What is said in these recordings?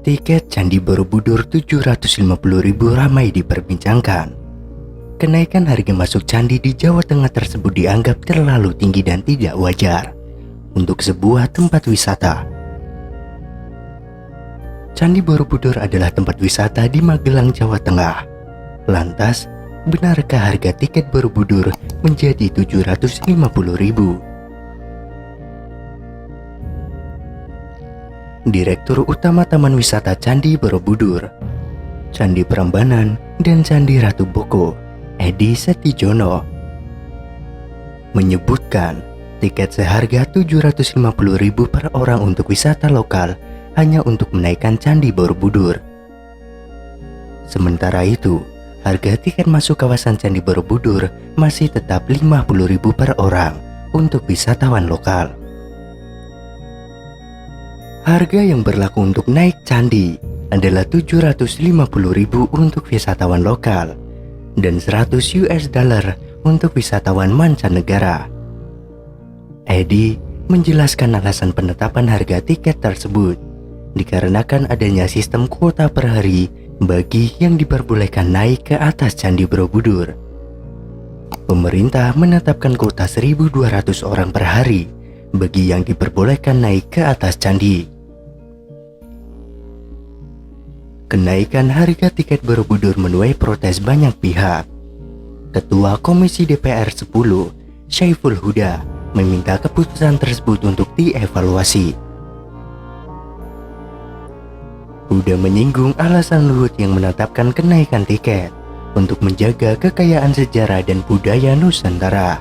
Tiket Candi Borobudur Rp750.000 ramai diperbincangkan. Kenaikan harga masuk candi di Jawa Tengah tersebut dianggap terlalu tinggi dan tidak wajar untuk sebuah tempat wisata. Candi Borobudur adalah tempat wisata di Magelang, Jawa Tengah. Lantas, benarkah harga tiket Borobudur menjadi Rp750.000? Direktur Utama Taman Wisata Candi Borobudur, Candi Prambanan, dan Candi Ratu Boko, Edi Setijono, menyebutkan tiket seharga Rp750.000 per orang untuk wisata lokal hanya untuk menaikkan Candi Borobudur. Sementara itu, harga tiket masuk kawasan Candi Borobudur masih tetap Rp50.000 per orang untuk wisatawan lokal. Harga yang berlaku untuk naik candi adalah Rp750.000 untuk wisatawan lokal dan $100 untuk wisatawan mancanegara. Edi menjelaskan alasan penetapan harga tiket tersebut dikarenakan adanya sistem kuota per hari bagi yang diperbolehkan naik ke atas Candi Borobudur. Pemerintah menetapkan kuota 1.200 orang per hari bagi yang diperbolehkan naik ke atas candi. Kenaikan harga tiket Borobudur menuai protes banyak pihak. Ketua Komisi DPR 10, Syaiful Huda, meminta keputusan tersebut untuk dievaluasi. Huda menyinggung alasan Luhut yang menetapkan kenaikan tiket untuk menjaga kekayaan sejarah dan budaya Nusantara.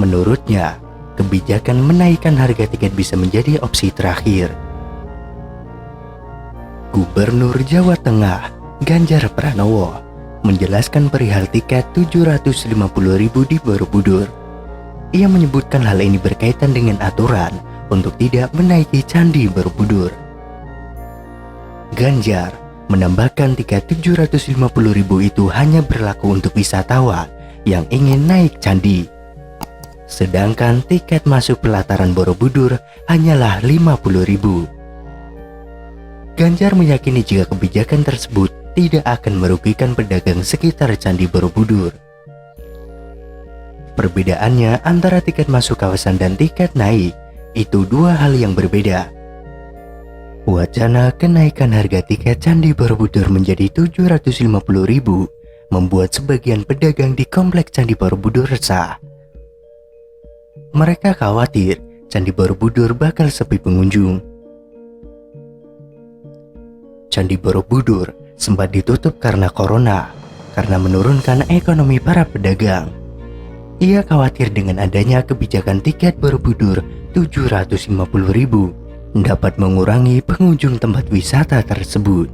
Menurutnya, kebijakan menaikkan harga tiket bisa menjadi opsi terakhir. Gubernur Jawa Tengah, Ganjar Pranowo, menjelaskan perihal tiket Rp750.000 di Borobudur. Ia menyebutkan hal ini berkaitan dengan aturan untuk tidak menaiki Candi Borobudur. Ganjar menambahkan tiket Rp750.000 itu hanya berlaku untuk wisatawan yang ingin naik candi. Sedangkan tiket masuk pelataran Borobudur hanyalah Rp50.000. Ganjar meyakini jika kebijakan tersebut tidak akan merugikan pedagang sekitar Candi Borobudur. Perbedaannya antara tiket masuk kawasan dan tiket naik itu dua hal yang berbeda. Wacana kenaikan harga tiket Candi Borobudur menjadi Rp750.000 membuat sebagian pedagang di kompleks Candi Borobudur resah. Mereka khawatir Candi Borobudur bakal sepi pengunjung. Candi Borobudur sempat ditutup karena corona, karena menurunkan ekonomi para pedagang. Ia khawatir dengan adanya kebijakan tiket Borobudur Rp750.000 dapat mengurangi pengunjung tempat wisata tersebut.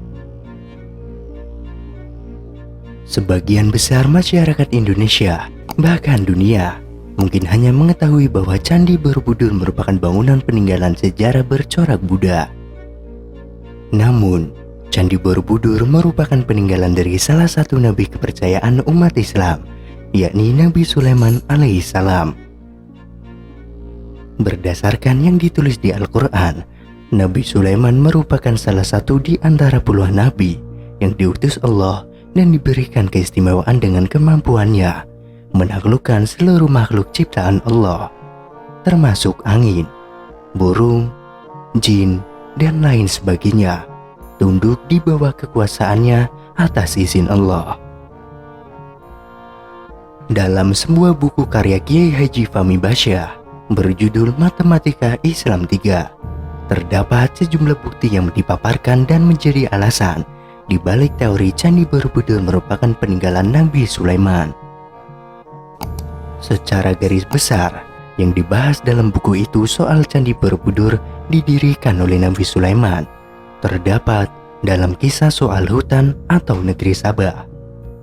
Sebagian besar masyarakat Indonesia, bahkan dunia, mungkin hanya mengetahui bahwa Candi Borobudur merupakan bangunan peninggalan sejarah bercorak Buddha. Namun, Candi Borobudur merupakan peninggalan dari salah satu nabi kepercayaan umat Islam, yakni Nabi Sulaiman alaihissalam. Berdasarkan yang ditulis di Al-Quran, Nabi Sulaiman merupakan salah satu di antara puluhan nabi yang diutus Allah dan diberikan keistimewaan dengan kemampuannya menaklukkan seluruh makhluk ciptaan Allah, termasuk angin, burung, jin, dan lain sebagainya, tunduk di bawah kekuasaannya atas izin Allah. Dalam sebuah buku karya Kiai Haji Fahmi Basyah berjudul Matematika Islam 3, terdapat sejumlah bukti yang dipaparkan dan menjadi alasan di balik teori Candi Borobudur merupakan peninggalan Nabi Sulaiman. Secara garis besar, yang dibahas dalam buku itu soal Candi Borobudur didirikan oleh Nabi Sulaiman terdapat dalam kisah soal hutan atau negeri Sabah.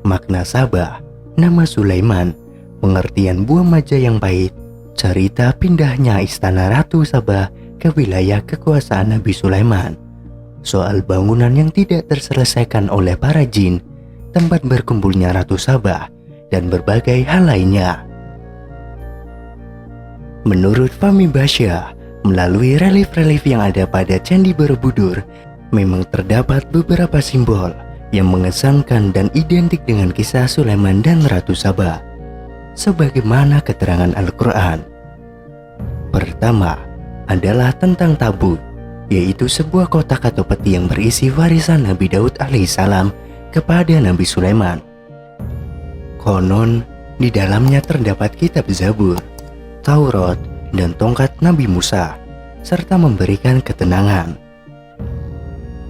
Makna Sabah, nama Sulaiman, pengertian buah maja yang pahit, cerita pindahnya istana Ratu Sabah ke wilayah kekuasaan Nabi Sulaiman, soal bangunan yang tidak terselesaikan oleh para jin, tempat berkumpulnya Ratu Sabah, dan berbagai hal lainnya. Menurut Fahmi Basyah, melalui relief-relief yang ada pada Candi Borobudur, Memang terdapat beberapa simbol yang mengesankan dan identik dengan kisah Sulaiman dan Ratu Saba, sebagaimana keterangan Al-Quran. Pertama adalah tentang tabut, yaitu sebuah kotak atau peti yang berisi warisan Nabi Daud alaihissalam kepada Nabi Sulaiman. Konon, di dalamnya terdapat kitab Zabur, Taurat, dan tongkat Nabi Musa, serta memberikan ketenangan.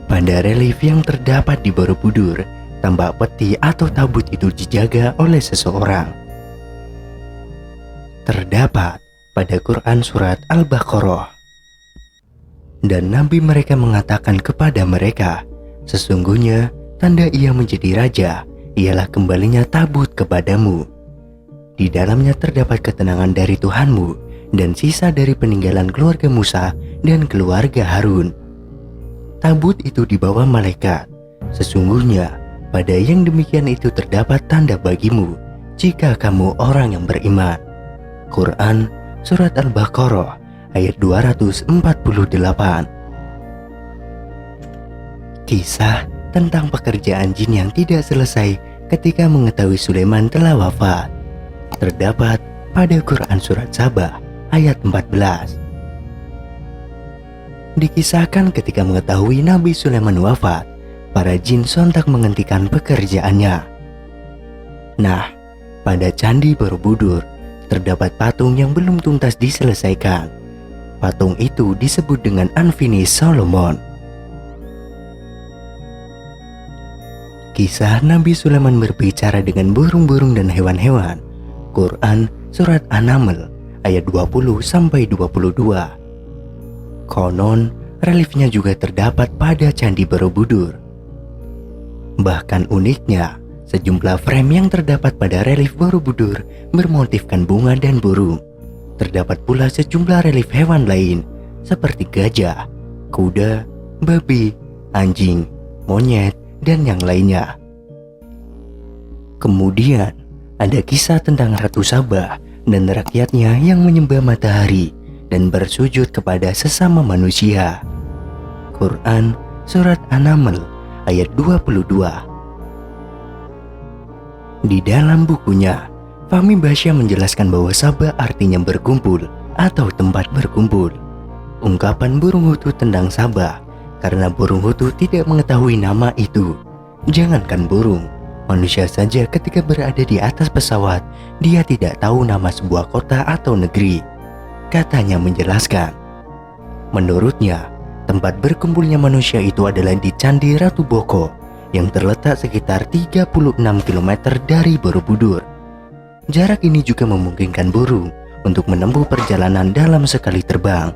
Pada relief yang terdapat di Borobudur, tambak peti atau tabut itu dijaga oleh seseorang. Terdapat pada Quran surat Al-Baqarah. Dan Nabi mereka mengatakan kepada mereka, sesungguhnya tanda ia menjadi raja ialah kembalinya tabut kepadamu. Di dalamnya terdapat ketenangan dari Tuhanmu dan sisa dari peninggalan keluarga Musa dan keluarga Harun. Tabut itu dibawa malaikat. Sesungguhnya pada yang demikian itu terdapat tanda bagimu jika kamu orang yang beriman. Quran surat Al-Baqarah ayat 248. Kisah tentang pekerjaan jin yang tidak selesai ketika mengetahui Sulaiman telah wafat terdapat pada Quran surat Saba ayat 14. Dikisahkan ketika mengetahui Nabi Sulaiman wafat, para jin sontak menghentikan pekerjaannya. Nah, pada Candi Borobudur terdapat patung yang belum tuntas diselesaikan. Patung itu disebut dengan Unfinished Solomon. Kisah Nabi Sulaiman berbicara dengan burung-burung dan hewan-hewan. Quran surat An-Naml ayat 20-22. Konon, reliefnya juga terdapat pada Candi Borobudur. Bahkan uniknya, sejumlah frame yang terdapat pada relief Borobudur bermotifkan bunga dan burung. Terdapat pula sejumlah relief hewan lain seperti gajah, kuda, babi, anjing, monyet, dan yang lainnya. Kemudian, ada kisah tentang Ratu Saba dan rakyatnya yang menyembah matahari dan bersujud kepada sesama manusia. Quran surat An-Naml ayat 22. Di dalam bukunya, Fahmi Basya menjelaskan bahwa Saba artinya berkumpul atau tempat berkumpul. Ungkapan burung hutu tentang Saba, karena burung hutu tidak mengetahui nama itu. Jangankan burung, manusia saja ketika berada di atas pesawat, dia tidak tahu nama sebuah kota atau negeri. Katanya menjelaskan, menurutnya, tempat berkumpulnya manusia itu adalah di Candi Ratu Boko yang terletak sekitar 36 km dari Borobudur. Jarak ini juga memungkinkan burung untuk menempuh perjalanan dalam sekali terbang.